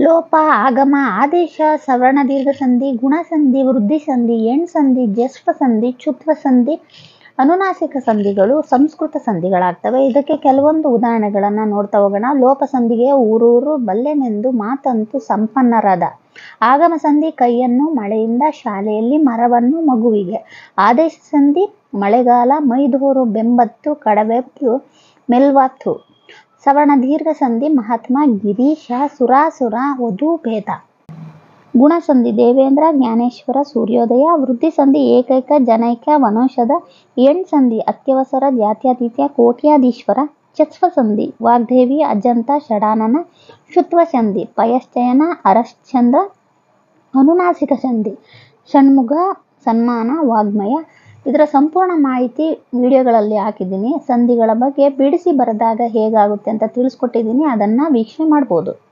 ಲೋಪ, ಆಗಮ, ಆದೇಶ, ಸವರ್ಣ ದೀರ್ಘ ಸಂಧಿ, ಗುಣಸಂಧಿ, ವೃದ್ಧಿ ಸಂಧಿ, ಎಣ್ ಸಂಧಿ, ಜಸ್ಪ ಸಂಧಿ, ಚುತ್ವ ಸಂಧಿ, ಅನುನಾಸಿಕ ಸಂಧಿಗಳು ಸಂಸ್ಕೃತ ಸಂಧಿಗಳಾಗ್ತವೆ. ಇದಕ್ಕೆ ಕೆಲವೊಂದು ಉದಾಹರಣೆಗಳನ್ನು ನೋಡ್ತಾ ಹೋಗೋಣ. ಲೋಪ ಸಂಧಿಗೆ ಊರೂರು ಬಲ್ಲೆನೆಂದು ಮಾತಂತು ಸಂಪನ್ನರದ. ಆಗಮ ಸಂಧಿ ಕೈಯನ್ನು ಮಳೆಯಿಂದ, ಶಾಲೆಯಲ್ಲಿ ಮರವನ್ನು ಮಗುವಿಗೆ. ಆದೇಶ ಸಂಧಿ ಮಳೆಗಾಲ, ಮೈದೂರು ಬೆಂಬತ್ತು, ಕಡವೆತ್ತು, ಮೆಲ್ವಾತು. ಸವರ್ಣ ದೀರ್ಘ ಸಂಧಿ ಮಹಾತ್ಮ, ಗಿರೀಶ, ಸುರಾಸುರ, ವಧೂಭೇದ. ಗುಣಸಂಧಿ ದೇವೇಂದ್ರ, ಜ್ಞಾನೇಶ್ವರ, ಸೂರ್ಯೋದಯ. ವೃದ್ಧಿ ಸಂಧಿ ಏಕೈಕ, ಜನೈಕ, ವನೌಷಧ. ಎಣ್ ಸಂಧಿ ಅತ್ಯವಸರ, ಜಾತ್ಯತೀತ, ಕೋಟ್ಯಾಧೀಶ್ವರ. ಚತ್ವ ಸಂಧಿ ವಾಗ್ದೇವಿ, ಅಜಂತ, ಷಡಾನನ. ಶುತ್ವ ಸಂಧಿ ಪಯಶ್ಚಯನ, ಅರಶ್ಚಂದ್ರ. ಅನುನಾಸಿಕ ಸಂಧಿ ಷಣ್ಮುಖ, ಸನ್ಮಾನ, ವಾಗ್ಮಯ. ಇದರ ಸಂಪೂರ್ಣ ಮಾಹಿತಿ ವಿಡಿಯೋಗಳಲ್ಲಿ ಹಾಕಿದ್ದೀನಿ. ಸಂಧಿಗಳ ಬಗ್ಗೆ ಬಿಡಿಸಿ ಬರೆದಾಗ ಹೇಗಾಗುತ್ತೆ ಅಂತ ತಿಳಿಸ್ಕೊಟ್ಟಿದ್ದೀನಿ, ಅದನ್ನು ವೀಕ್ಷಣೆ ಮಾಡ್ಬೋದು.